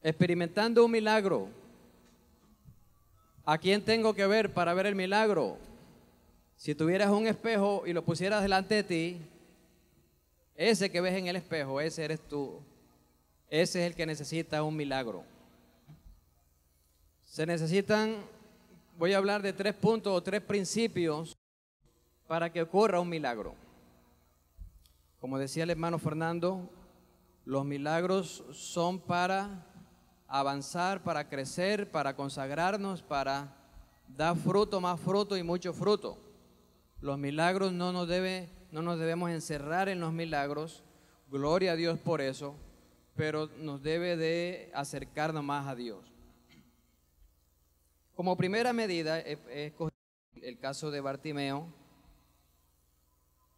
experimentando un milagro. ¿A quién tengo que ver para ver el milagro? Si tuvieras un espejo y lo pusieras delante de ti, ese que ves en el espejo, ese eres tú. Ese es el que necesita un milagro. Se necesitan, voy a hablar de 3 puntos o 3 principios para que ocurra un milagro. Como decía el hermano Fernando, los milagros son para avanzar, para crecer, para consagrarnos, para dar fruto, más fruto y mucho fruto. Los milagros no nos debemos encerrar en los milagros, gloria a Dios por eso, pero nos debe de acercarnos más a Dios. Como primera medida, he escogido el caso de Bartimeo.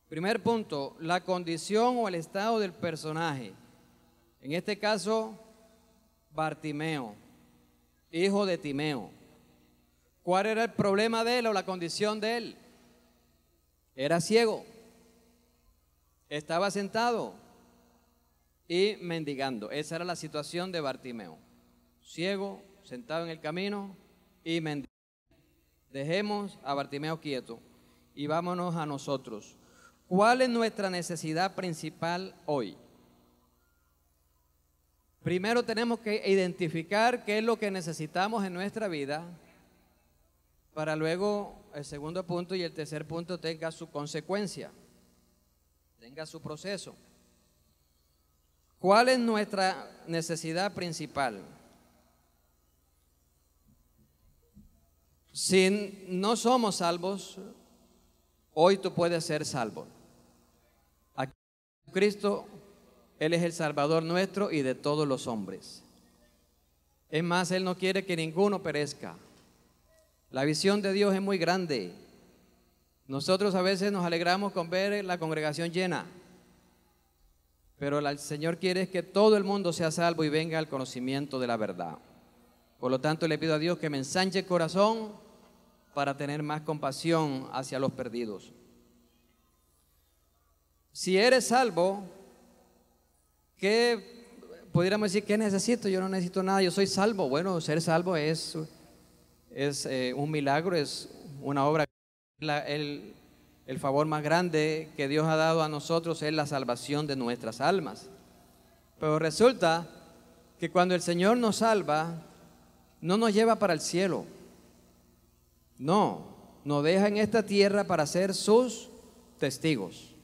Primer punto, la condición o el estado del personaje. En este caso, Bartimeo, hijo de Timeo. ¿Cuál era el problema de él o la condición de él? Era ciego, estaba sentado y mendigando. Esa era la situación de Bartimeo. Ciego, sentado en el camino y mendigando. Dejemos a Bartimeo quieto y vámonos a nosotros. ¿Cuál es nuestra necesidad principal hoy? Primero tenemos que identificar qué es lo que necesitamos en nuestra vida, para luego el segundo punto y el tercer punto tenga su consecuencia, tenga su proceso. ¿Cuál es nuestra necesidad principal? Si no somos salvos, hoy tú puedes ser salvo. Aquí Cristo, Él es el Salvador nuestro y de todos los hombres. Es más, Él no quiere que ninguno perezca. La visión de Dios es muy grande. Nosotros a veces nos alegramos con ver la congregación llena, pero el Señor quiere que todo el mundo sea salvo y venga al conocimiento de la verdad. Por lo tanto, le pido a Dios que me ensanche el corazón para tener más compasión hacia los perdidos. Si eres salvo, ¿qué pudiéramos decir? ¿Qué necesito? Yo no necesito nada, yo soy salvo. Bueno, ser salvo es un milagro, es una obra. El favor más grande que Dios ha dado a nosotros es la salvación de nuestras almas. Pero resulta que cuando el Señor nos salva, no nos lleva para el cielo. No, nos deja en esta tierra para ser sus testigos.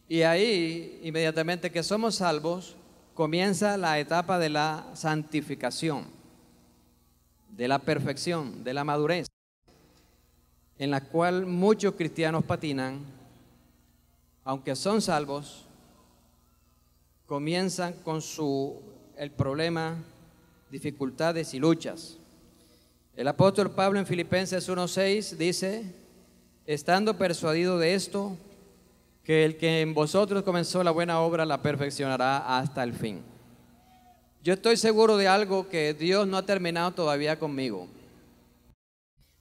Y ahí, inmediatamente que somos salvos, comienza la etapa de la santificación, de la perfección, de la madurez, en la cual muchos cristianos patinan. Aunque son salvos, comienzan con el problema, dificultades y luchas. El apóstol Pablo en Filipenses 1:6 dice: estando persuadido de esto, que el que en vosotros comenzó la buena obra la perfeccionará hasta el fin. Yo estoy seguro de algo, que Dios no ha terminado todavía conmigo.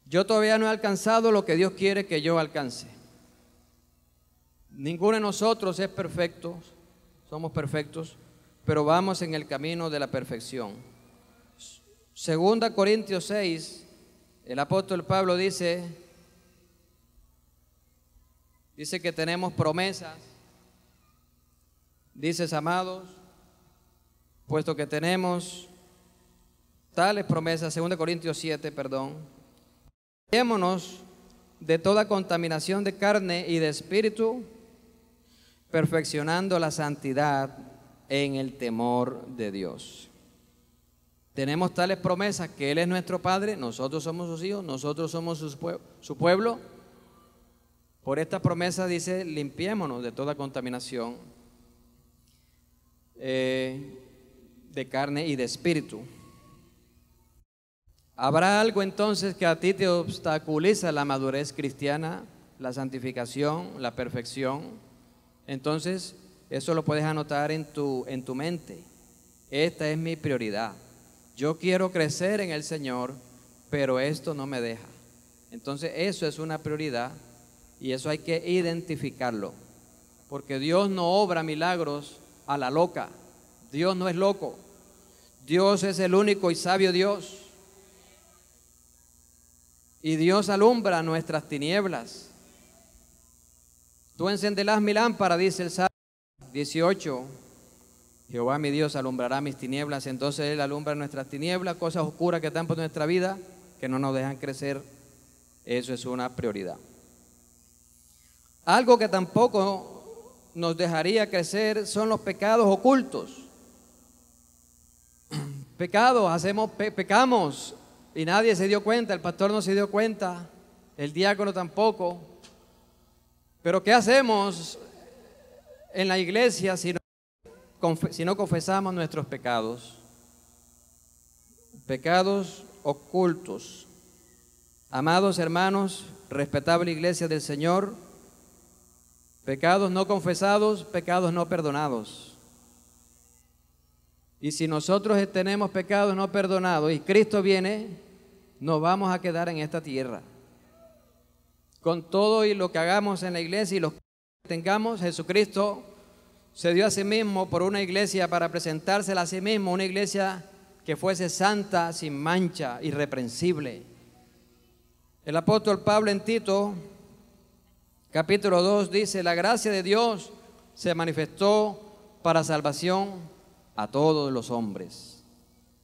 Yo todavía no he alcanzado lo que Dios quiere que yo alcance. Ninguno de nosotros es perfecto, somos perfectos, pero vamos en el camino de la perfección. Segunda Corintios 6, el apóstol Pablo dice que tenemos promesas. Dices, amados, puesto que tenemos tales promesas, 2 Corintios 7, cuidémonos de toda contaminación de carne y de espíritu, perfeccionando la santidad en el temor de Dios. Tenemos tales promesas, que Él es nuestro Padre, nosotros somos sus hijos, nosotros somos su pueblo. Por esta promesa dice: limpiémonos de toda contaminación de carne y de espíritu. ¿Habrá algo entonces que a ti te obstaculiza la madurez cristiana, la santificación, la perfección? Entonces eso lo puedes anotar en tu mente. Esta es mi prioridad. Yo quiero crecer en el Señor, pero esto no me deja. Entonces eso es una prioridad y eso hay que identificarlo, porque Dios no obra milagros a la loca. Dios no es loco. Dios es el único y sabio Dios. Y Dios alumbra nuestras tinieblas. Tú encenderás mi lámpara, dice el Salmo 18. Jehová mi Dios alumbrará mis tinieblas. Entonces Él alumbra nuestras tinieblas, cosas oscuras que están por nuestra vida, que no nos dejan crecer. Eso es una prioridad. Algo que tampoco nos dejaría crecer son los pecados ocultos. Pecados, pecamos y nadie se dio cuenta, el pastor no se dio cuenta, el diácono tampoco. Pero ¿qué hacemos en la iglesia si no confesamos nuestros pecados? Pecados ocultos. Amados hermanos, respetable iglesia del Señor, pecados no confesados, pecados no perdonados. Y si nosotros tenemos pecados no perdonados y Cristo viene, nos vamos a quedar en esta tierra. Con todo y lo que hagamos en la iglesia y lo que tengamos, Jesucristo se dio a sí mismo por una iglesia para presentársela a sí mismo, una iglesia que fuese santa, sin mancha, irreprensible. El apóstol Pablo en Tito, capítulo 2, dice: la gracia de Dios se manifestó para salvación a todos los hombres.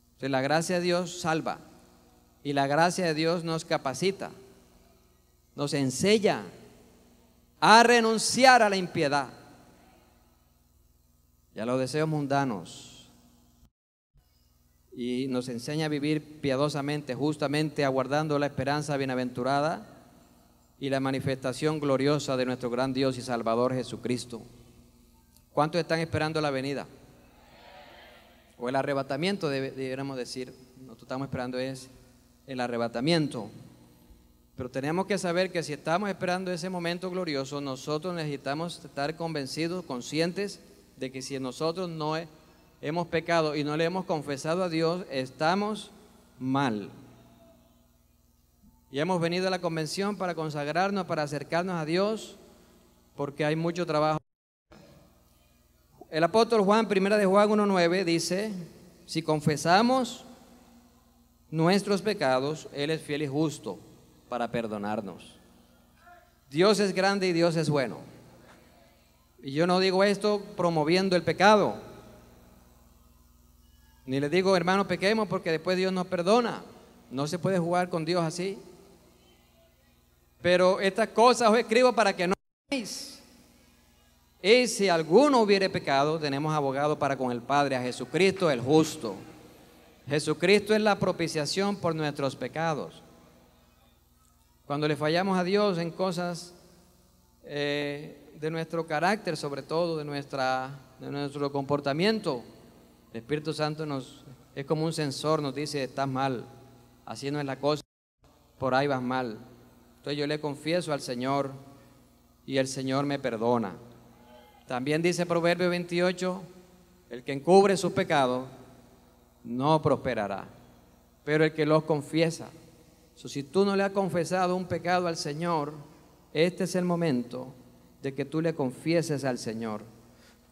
Entonces, la gracia de Dios salva y la gracia de Dios nos capacita, nos enseña a renunciar a la impiedad y a los deseos mundanos y nos enseña a vivir piadosamente, justamente, aguardando la esperanza bienaventurada y la manifestación gloriosa de nuestro gran Dios y Salvador Jesucristo. ¿Cuántos están esperando la venida? O el arrebatamiento, deberíamos decir. Nosotros estamos esperando es el arrebatamiento. Pero tenemos que saber que si estamos esperando ese momento glorioso, nosotros necesitamos estar convencidos, conscientes de que si nosotros no hemos pecado y no le hemos confesado a Dios, estamos mal. Y hemos venido a la convención para consagrarnos, para acercarnos a Dios, porque hay mucho trabajo. El apóstol Juan, primera de Juan 1:9, dice: si confesamos nuestros pecados, Él es fiel y justo para perdonarnos. Dios es grande y Dios es bueno. Y yo no digo esto promoviendo el pecado, ni le digo, hermanos, pequemos porque después Dios nos perdona. No se puede jugar con Dios así. Pero estas cosas os escribo para que no pequéis. Y si alguno hubiere pecado, tenemos abogado para con el Padre, a Jesucristo el justo. Jesucristo es la propiciación por nuestros pecados. Cuando le fallamos a Dios en cosas de nuestro carácter, sobre todo de nuestro comportamiento, el Espíritu Santo es como un censor, nos dice: estás mal, así no es la cosa, por ahí vas mal. Entonces yo le confieso al Señor y el Señor me perdona. También dice Proverbio 28, el que encubre sus pecados no prosperará, pero el que los confiesa. Si tú no le has confesado un pecado al Señor, este es el momento de que tú le confieses al Señor.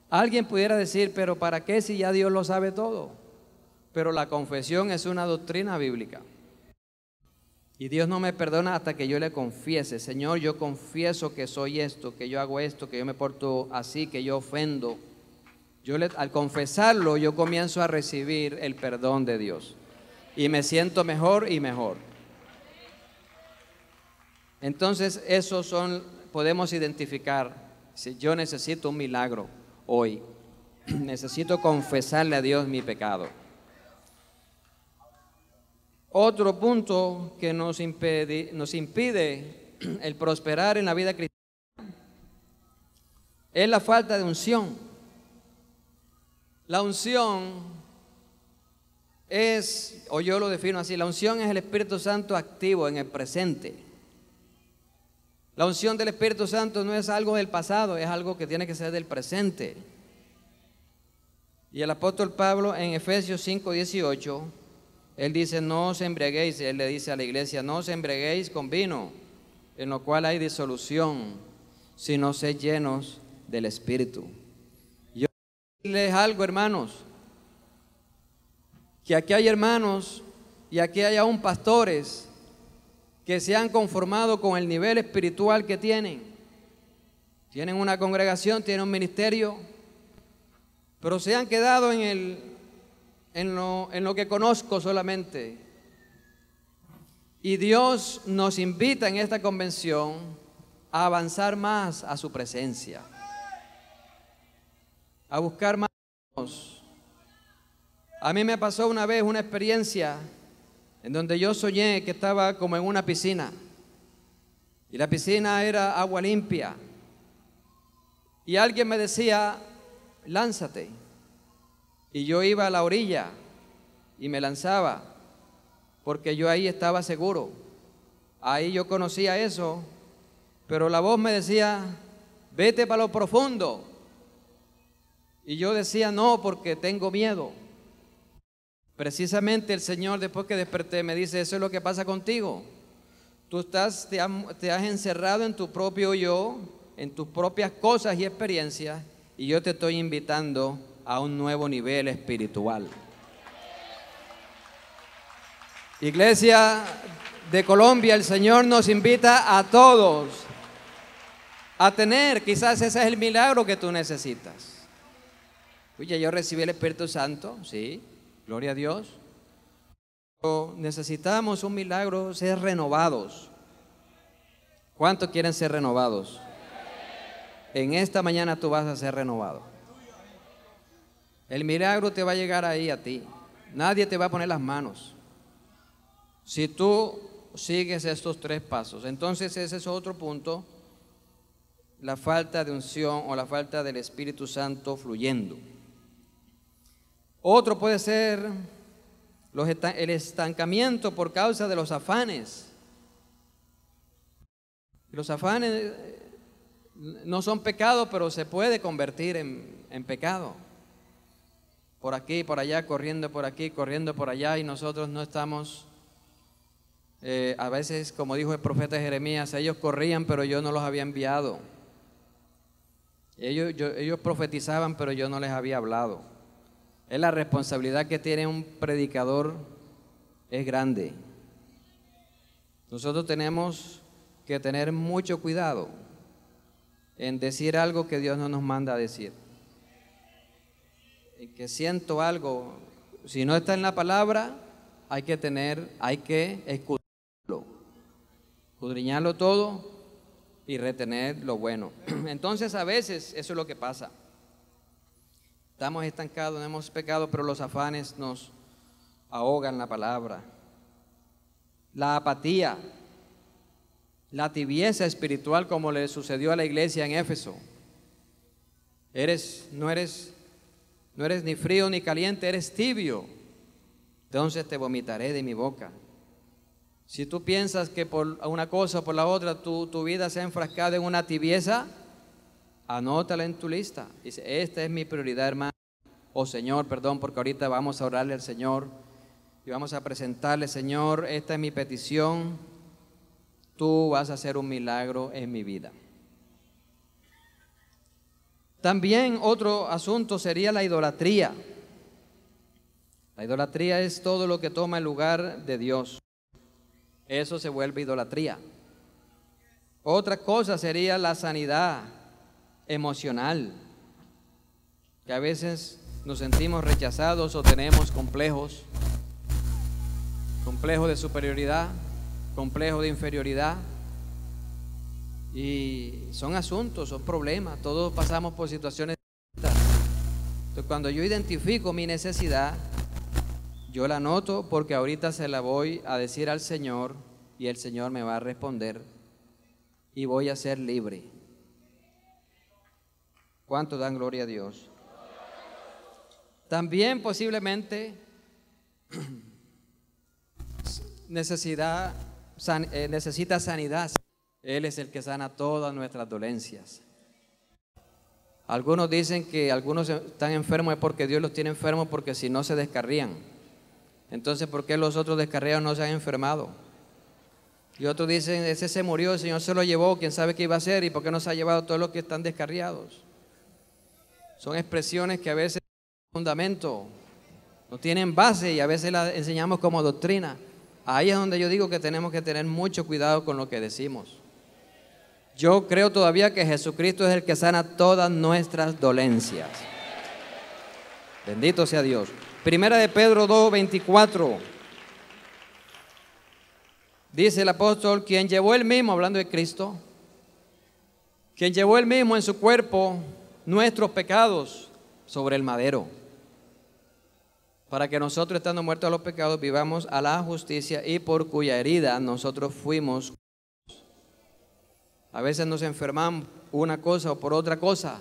Alguien pudiera decir: pero ¿para qué si ya Dios lo sabe todo? Pero la confesión es una doctrina bíblica. Y Dios no me perdona hasta que yo le confiese: Señor, yo confieso que soy esto, que yo hago esto, que yo me porto así, que yo ofendo. Al confesarlo, yo comienzo a recibir el perdón de Dios y me siento mejor y mejor. Entonces, podemos identificar: si yo necesito un milagro hoy, necesito confesarle a Dios mi pecado. Otro punto que nos impide el prosperar en la vida cristiana es la falta de unción. La unción o yo lo defino así: la unción es el Espíritu Santo activo en el presente. La unción del Espíritu Santo no es algo del pasado, es algo que tiene que ser del presente. Y el apóstol Pablo en Efesios 5:18, él dice: no os embriaguéis. Él le dice a la iglesia: no os embriaguéis con vino, en lo cual hay disolución, sino sed llenos del Espíritu. Yo quiero decirles algo, hermanos: que aquí hay hermanos y aquí hay aún pastores que se han conformado con el nivel espiritual que tienen. Tienen una congregación, tienen un ministerio, pero se han quedado en lo que conozco solamente. Y Dios nos invita en esta convención a avanzar más a su presencia, a buscar más. A mí me pasó una vez una experiencia en donde yo soñé que estaba como en una piscina, y la piscina era agua limpia, y alguien me decía, lánzate, y yo iba a la orilla y me lanzaba, porque yo ahí estaba seguro, ahí yo conocía eso, pero la voz me decía, vete para lo profundo, y yo decía no, porque tengo miedo. Precisamente el Señor, después que desperté, me dice, eso es lo que pasa contigo. Tú te has encerrado en tu propio yo, en tus propias cosas y experiencias, y yo te estoy invitando a un nuevo nivel espiritual. Iglesia de Colombia, el Señor nos invita a todos a tener, quizás ese es el milagro que tú necesitas. Oye, yo recibí el Espíritu Santo, sí. Gloria a Dios. Pero necesitamos un milagro, ser renovados. ¿Cuántos quieren ser renovados? En esta mañana tú vas a ser renovado. El milagro te va a llegar ahí a ti. Nadie te va a poner las manos. Si tú sigues estos 3 pasos. Entonces ese es otro punto. La falta de unción o la falta del Espíritu Santo fluyendo. Otro puede ser el estancamiento por causa de los afanes. Los afanes no son pecados, pero se puede convertir en pecado. Por aquí, por allá, corriendo por aquí, corriendo por allá, y nosotros no estamos, a veces, como dijo el profeta Jeremías, ellos corrían, pero yo no los había enviado. Ellos profetizaban, pero yo no les había hablado. Es la responsabilidad que tiene un predicador, es grande. Nosotros tenemos que tener mucho cuidado en decir algo que Dios no nos manda a decir. En que siento algo, si no está en la palabra, hay que escudriñarlo todo y retener lo bueno. Entonces a veces eso es lo que pasa. Estamos estancados, no hemos pecado, pero los afanes nos ahogan la palabra. La apatía, la tibieza espiritual, como le sucedió a la iglesia en Éfeso. No eres ni frío ni caliente, eres tibio. Entonces te vomitaré de mi boca. Si tú piensas que por una cosa o por la otra tu vida se ha enfrascado en una tibieza, anótala en tu lista. Dice, esta es mi prioridad, hermano. O Señor, perdón, porque ahorita vamos a orarle al Señor y vamos a presentarle, Señor, esta es mi petición. Tú vas a hacer un milagro en mi vida. También otro asunto sería la idolatría. La idolatría es todo lo que toma el lugar de Dios. Eso se vuelve idolatría. Otra cosa sería la sanidad emocional, que a veces nos sentimos rechazados o tenemos complejos de superioridad, complejo de inferioridad, y son asuntos, son problemas, todos pasamos por situaciones distintas. Entonces, cuando yo identifico mi necesidad, yo la anoto, porque ahorita se la voy a decir al Señor y el Señor me va a responder y voy a ser libre. ¿Cuánto dan gloria a Dios? También posiblemente necesita sanidad. Él es el que sana todas nuestras dolencias. Algunos dicen que algunos están enfermos es porque Dios los tiene enfermos, porque si no se descarrían. Entonces, ¿por qué los otros descarriados no se han enfermado? Y otros dicen, ese se murió, el Señor se lo llevó, quién sabe qué iba a hacer, y por qué no se ha llevado todos los que están descarriados. Son expresiones que a veces tienen fundamento, No tienen base y a veces la enseñamos como doctrina. Ahí es donde yo digo que tenemos que tener mucho cuidado con lo que decimos. Yo creo todavía que Jesucristo es el que sana todas nuestras dolencias. Bendito sea Dios. Primera de Pedro 2:24. Dice el apóstol, quien llevó él mismo, hablando de Cristo, quien llevó él mismo en su cuerpo nuestros pecados sobre el madero, para que nosotros, estando muertos a los pecados, vivamos a la justicia, y por cuya herida nosotros fuimos. A veces nos enfermamos una cosa o por otra cosa.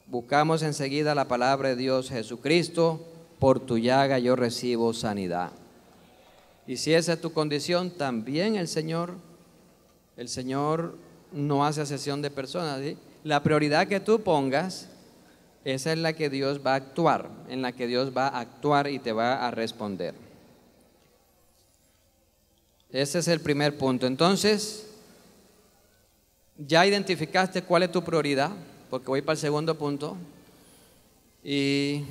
Buscamos enseguida la palabra de Dios: Jesucristo, por tu llaga yo recibo sanidad. Y si esa es tu condición, también el Señor no hace acepción de personas, ¿sí? La prioridad que tú pongas, esa es la que Dios va a actuar, en la que Dios va a actuar y te va a responder. Ese es el primer punto. Entonces, ya identificaste cuál es tu prioridad, porque voy para el segundo punto. Y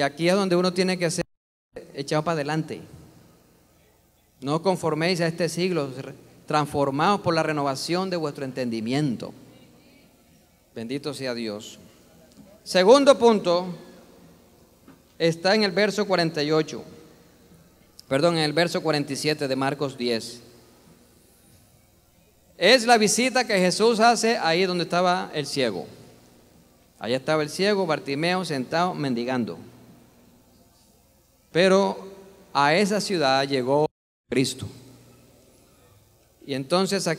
aquí es donde uno tiene que ser echado para adelante. No conforméis a este siglo, transformados por la renovación de vuestro entendimiento. Bendito sea Dios. Segundo punto está en el verso 48. En el verso 47 de Marcos 10. Es la visita que Jesús hace ahí donde estaba el ciego. Allá estaba el ciego, Bartimeo, sentado, mendigando. Pero a esa ciudad llegó Cristo. Y entonces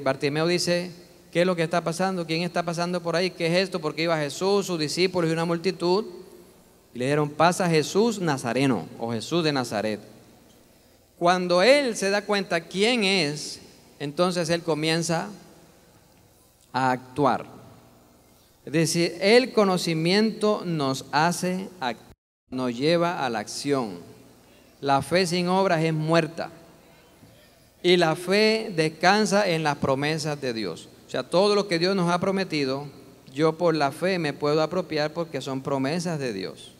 Bartimeo dice, ¿qué es lo que está pasando? ¿Quién está pasando por ahí? ¿Qué es esto? Porque iba Jesús, sus discípulos y una multitud. Y le dijeron, pasa Jesús Nazareno, o Jesús de Nazaret. Cuando él se da cuenta quién es, entonces él comienza a actuar. Es decir, el conocimiento nos hace actuar, nos lleva a la acción. La fe sin obras es muerta. Y la fe descansa en las promesas de Dios. O sea, todo lo que Dios nos ha prometido, yo por la fe me puedo apropiar porque son promesas de Dios.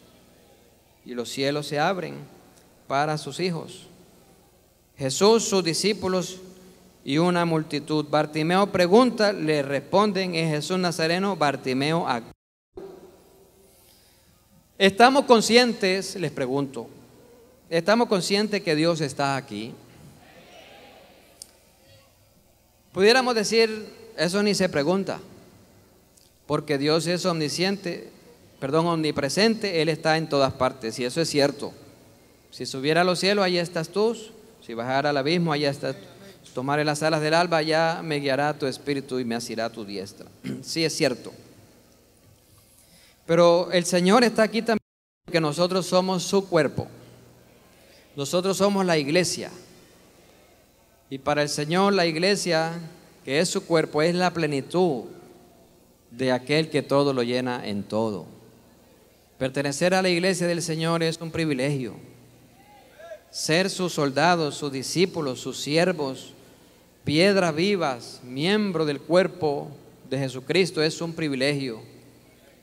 Y los cielos se abren para sus hijos. Jesús, sus discípulos y una multitud. Bartimeo pregunta, le responden, es Jesús Nazareno. Bartimeo actúa. ¿Estamos conscientes? Les pregunto. ¿Estamos conscientes que Dios está aquí? Pudiéramos decir, eso ni se pregunta, porque Dios es omnipresente, Él está en todas partes, y eso es cierto. Si subiera a los cielos, allá estás tú. Si bajara al abismo, allá estás tú. Si tomare las alas del alba, allá me guiará tu espíritu y me asirá tu diestra. Sí, es cierto. Pero el Señor está aquí también porque nosotros somos su cuerpo. Nosotros somos la iglesia. Y para el Señor la iglesia, que es su cuerpo, es la plenitud de aquel que todo lo llena en todo. Pertenecer a la iglesia del Señor es un privilegio. Ser sus soldados, sus discípulos, sus siervos, piedras vivas, miembro del cuerpo de Jesucristo es un privilegio.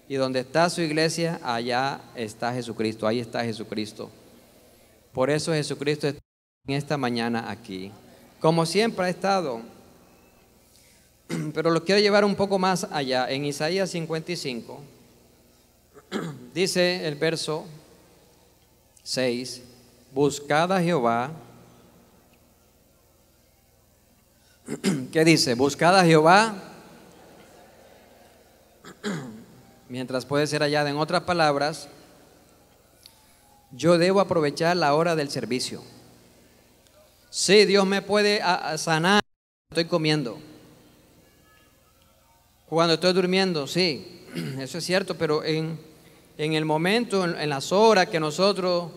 Y donde está su iglesia, allá está Jesucristo, ahí está Jesucristo. Por eso Jesucristo está en esta mañana aquí, como siempre ha estado. Pero lo quiero llevar un poco más allá. En Isaías 55 dice el verso 6: buscad a Jehová. ¿Qué dice? Buscad a Jehová mientras puede ser hallada. En otras palabras, yo debo aprovechar la hora del servicio. Sí, Dios me puede sanar cuando estoy comiendo, cuando estoy durmiendo, sí, eso es cierto, pero en el momento, en las horas que nosotros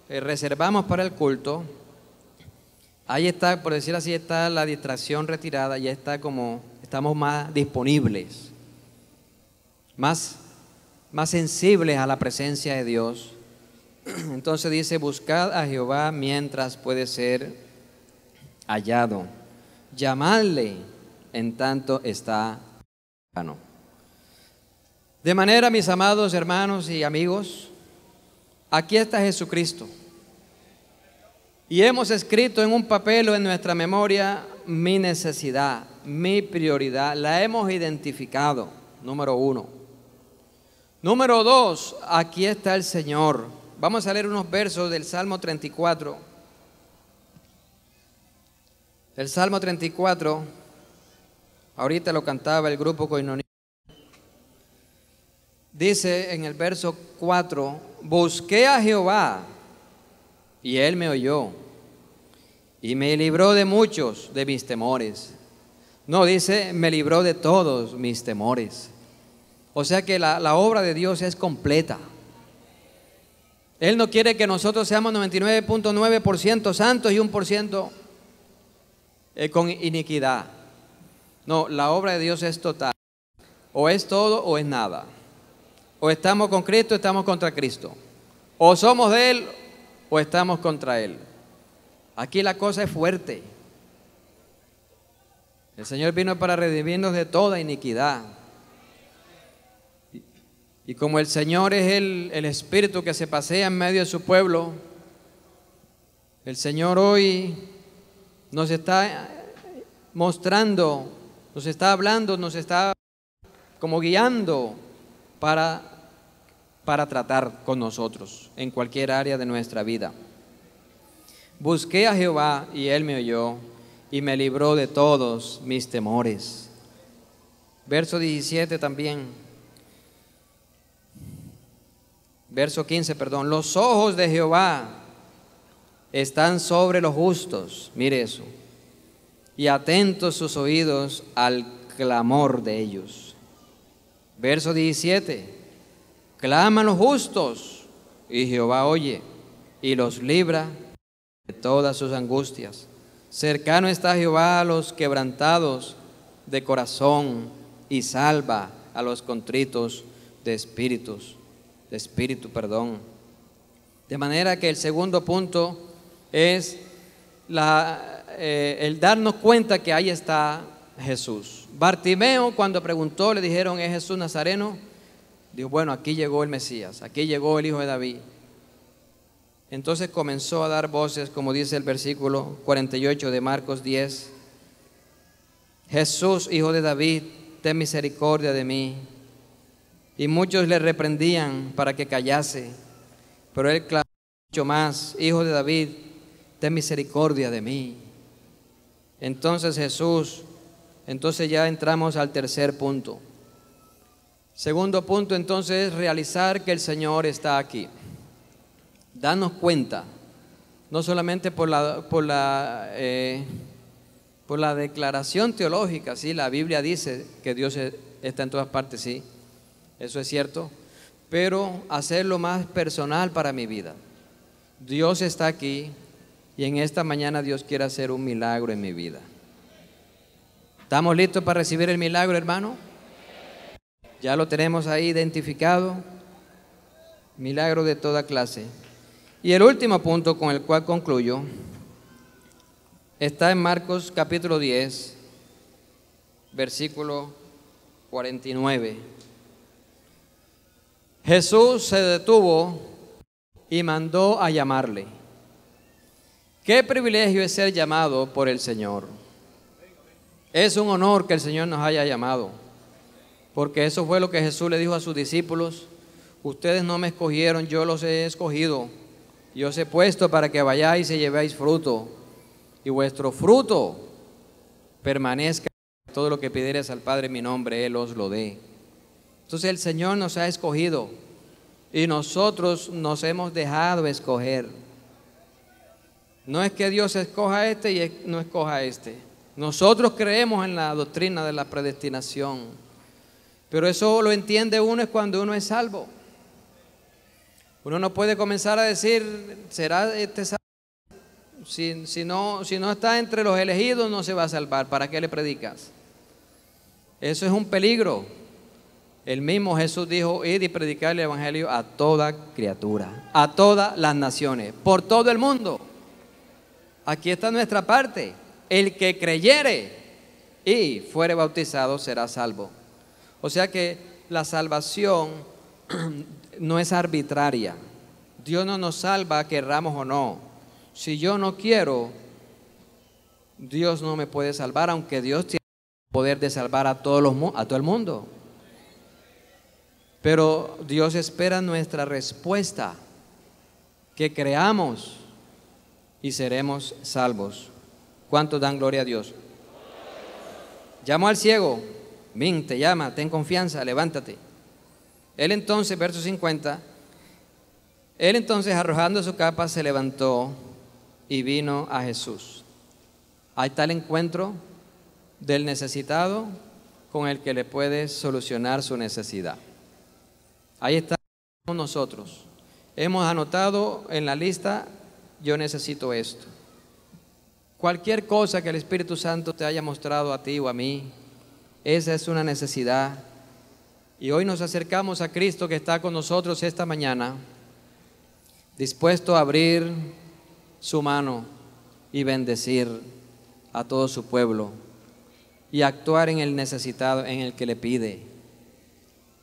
reservamos para el culto, ahí está, por decir así, está la distracción retirada, ya está como, estamos más disponibles, más sensibles a la presencia de Dios. Entonces dice, buscad a Jehová mientras puede ser hallado, llamadle en tanto está cercano. De manera, mis amados hermanos y amigos, aquí está Jesucristo. Y hemos escrito en un papel o en nuestra memoria mi necesidad, mi prioridad. La hemos identificado, número 1. Número 2, aquí está el Señor. Vamos a leer unos versos del Salmo 34. El Salmo 34, ahorita lo cantaba el grupo Koinonia. Dice en el verso 4, busqué a Jehová y Él me oyó y me libró de muchos de mis temores. No, dice, me libró de todos mis temores. O sea que la obra de Dios es completa. Él no quiere que nosotros seamos 99.9% santos y 1% con iniquidad. No, la obra de Dios es total. O es todo o es nada. O estamos con Cristo o estamos contra Cristo. O somos de Él o estamos contra Él. Aquí la cosa es fuerte. El Señor vino para redimirnos de toda iniquidad. Y como el Señor es el Espíritu que se pasea en medio de su pueblo, el Señor hoy nos está mostrando, nos está hablando, nos está como guiando para tratar con nosotros en cualquier área de nuestra vida. Busqué a Jehová y Él me oyó y me libró de todos mis temores. Verso 17 también. Verso 15, perdón. Los ojos de Jehová están sobre los justos, mire eso, y atentos sus oídos al clamor de ellos. Verso 17. Claman los justos y Jehová oye y los libra de todas sus angustias. Cercano está Jehová a los quebrantados de corazón y salva a los contritos de espíritu. De manera que el segundo punto es el darnos cuenta que ahí está Jesús. Bartimeo, cuando preguntó, le dijeron, ¿es Jesús Nazareno? Dijo, bueno, aquí llegó el Mesías, aquí llegó el Hijo de David. Entonces comenzó a dar voces, como dice el versículo 48 de Marcos 10. Jesús, Hijo de David, ten misericordia de mí. Y muchos le reprendían para que callase, pero él clamó mucho más, Hijo de David, ten misericordia de mí. Entonces ya entramos al tercer punto. Segundo punto entonces es realizar que el Señor está aquí. Darnos cuenta, no solamente por la declaración teológica, sí, la Biblia dice que Dios está en todas partes, sí, eso es cierto, pero hacerlo más personal para mi vida. Dios está aquí y en esta mañana Dios quiere hacer un milagro en mi vida. ¿Estamos listos para recibir el milagro, hermano? Ya lo tenemos ahí identificado. Milagro de toda clase. Y el último punto con el cual concluyo está en Marcos capítulo 10, versículo 49. Jesús se detuvo y mandó a llamarle. Qué privilegio es ser llamado por el Señor. Es un honor que el Señor nos haya llamado, porque eso fue lo que Jesús le dijo a sus discípulos. Ustedes no me escogieron, yo los he escogido. Yo os he puesto para que vayáis y llevéis fruto, y vuestro fruto permanezca. Todo lo que pidiereis al Padre en mi nombre, Él os lo dé. Entonces el Señor nos ha escogido y nosotros nos hemos dejado escoger. No es que Dios escoja a este y no escoja a este. Nosotros creemos en la doctrina de la predestinación, pero eso lo entiende uno es cuando uno es salvo. Uno no puede comenzar a decir, ¿será este salvo? Si no está entre los elegidos, no se va a salvar. ¿Para qué le predicas? Eso es un peligro. El mismo Jesús dijo, id y predicar el evangelio a toda criatura, a todas las naciones, por todo el mundo. Aquí está nuestra parte. El que creyere y fuere bautizado será salvo. O sea que la salvación no es arbitraria. Dios no nos salva, querramos o no. Si yo no quiero, Dios no me puede salvar, aunque Dios tiene el poder de salvar a todo el mundo. Pero Dios espera nuestra respuesta, que creamos y seremos salvos. ¿Cuántos dan gloria a Dios? Llamó al ciego, ven, te llama, ten confianza, levántate. Él entonces, verso 50, él entonces arrojando su capa se levantó y vino a Jesús. Ahí está el encuentro del necesitado con el que le puede solucionar su necesidad. Ahí estamos nosotros. Hemos anotado en la lista, yo necesito esto. Cualquier cosa que el Espíritu Santo te haya mostrado a ti o a mí, esa es una necesidad. Y hoy nos acercamos a Cristo que está con nosotros esta mañana, dispuesto a abrir su mano y bendecir a todo su pueblo y actuar en el necesitado, en el que le pide,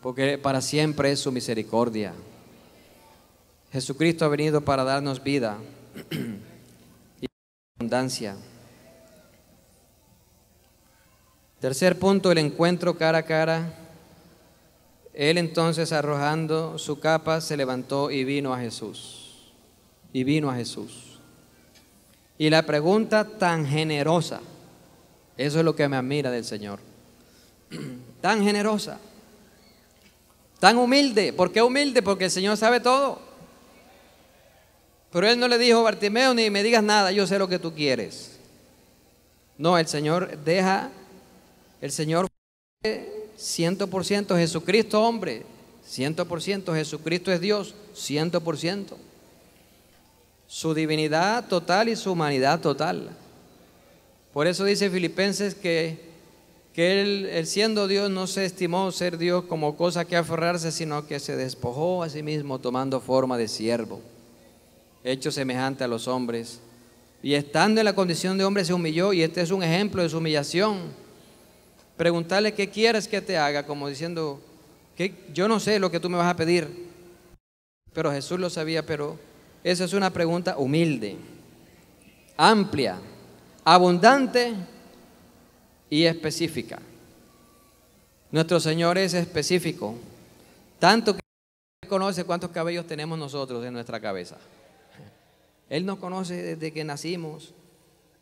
porque para siempre es su misericordia. Jesucristo ha venido para darnos vida y abundancia. Tercer punto, el encuentro cara a cara. Él entonces, arrojando su capa, se levantó y vino a Jesús. Y vino a Jesús. Y la pregunta tan generosa, eso es lo que me admira del Señor. Tan generosa, tan humilde. ¿Por qué humilde? Porque el Señor sabe todo. Pero Él no le dijo, Bartimeo, ni me digas nada, yo sé lo que tú quieres. No, el Señor deja, el Señor 100% Jesucristo hombre, 100% Jesucristo es Dios, 100%. Su divinidad total y su humanidad total. Por eso dice Filipenses que él siendo Dios no se estimó ser Dios como cosa que aferrarse, sino que se despojó a sí mismo tomando forma de siervo, hecho semejante a los hombres, y estando en la condición de hombre se humilló. Y este es un ejemplo de su humillación. Preguntarle qué quieres que te haga, como diciendo que yo no sé lo que tú me vas a pedir, pero Jesús lo sabía. Pero esa es una pregunta humilde, amplia, abundante y específica. Nuestro Señor es específico, tanto que Él conoce cuántos cabellos tenemos nosotros en nuestra cabeza. Él nos conoce desde que nacimos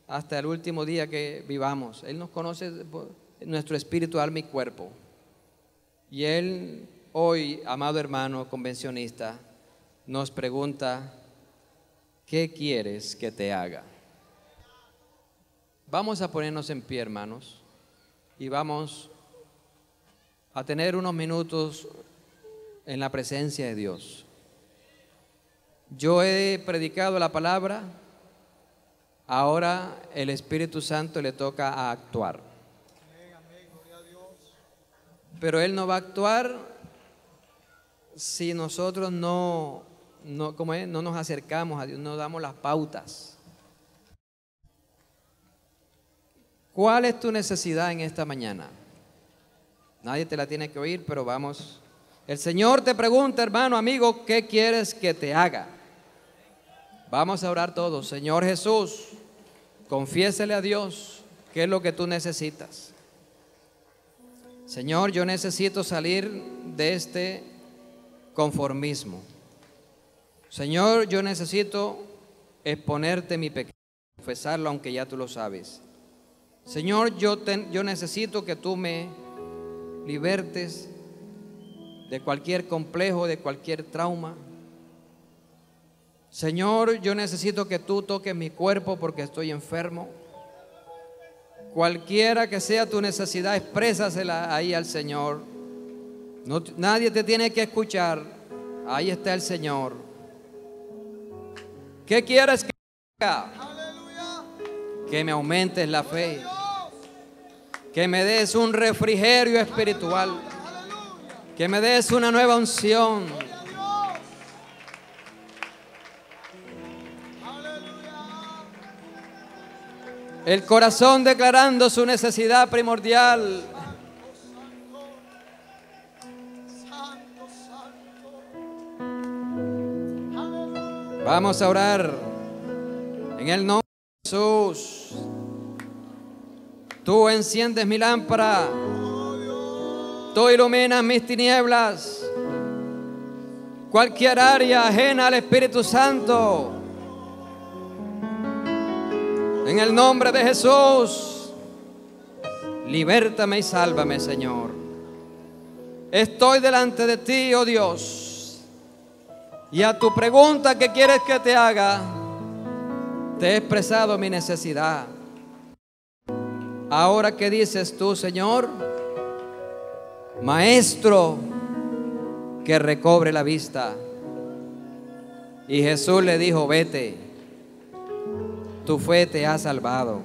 hasta el último día que vivamos. Él nos conoce nuestro espíritu, alma y cuerpo. Y Él hoy, amado hermano convencionista, nos pregunta, ¿qué quieres que te haga? Vamos a ponernos en pie, hermanos, y vamos a tener unos minutos en la presencia de Dios. Yo he predicado la palabra, ahora el Espíritu Santo le toca a actuar. Pero Él no va a actuar si nosotros no nos acercamos a Dios, no damos las pautas. ¿Cuál es tu necesidad en esta mañana? Nadie te la tiene que oír, pero vamos. El Señor te pregunta, hermano, amigo, ¿qué quieres que te haga? Vamos a orar todos. Señor Jesús, confiésele a Dios qué es lo que tú necesitas. Señor, yo necesito salir de este conformismo. Señor, yo necesito exponerte mi pecado, confesarlo aunque ya tú lo sabes. Señor, yo necesito que tú me libertes de cualquier complejo, de cualquier trauma. Señor, yo necesito que tú toques mi cuerpo porque estoy enfermo. Cualquiera que sea tu necesidad, exprésasela ahí al Señor. Nadie te tiene que escuchar. Ahí está el Señor. ¿Qué quieres que haga? Que me aumentes la fe, que me des un refrigerio espiritual, que me des una nueva unción. El corazón declarando su necesidad primordial. Vamos a orar en el nombre de Jesús. Tú enciendes mi lámpara, tú iluminas mis tinieblas. Cualquier área ajena al Espíritu Santo, en el nombre de Jesús, libértame y sálvame, Señor. Estoy delante de ti, oh Dios, y a tu pregunta que quieres que te haga, te he expresado mi necesidad. Ahora, ¿qué dices tú, Señor? Maestro, que recobre la vista. Y Jesús le dijo: vete, tu fe te ha salvado.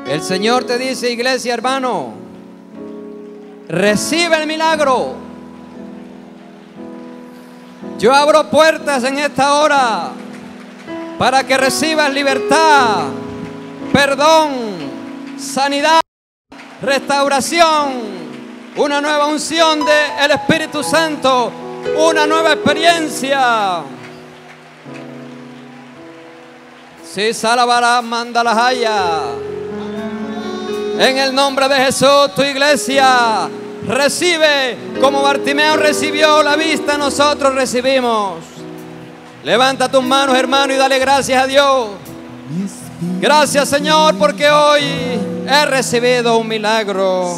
El Señor te dice, iglesia, hermano, recibe el milagro. Yo abro puertas en esta hora para que recibas libertad, perdón, sanidad, restauración, una nueva unción del Espíritu Santo, una nueva experiencia. Si salabará, manda la haya. En el nombre de Jesús, tu iglesia recibe como Bartimeo recibió la vista, nosotros recibimos. Levanta tus manos, hermano, y dale gracias a Dios. Gracias, Señor, porque hoy he recibido un milagro.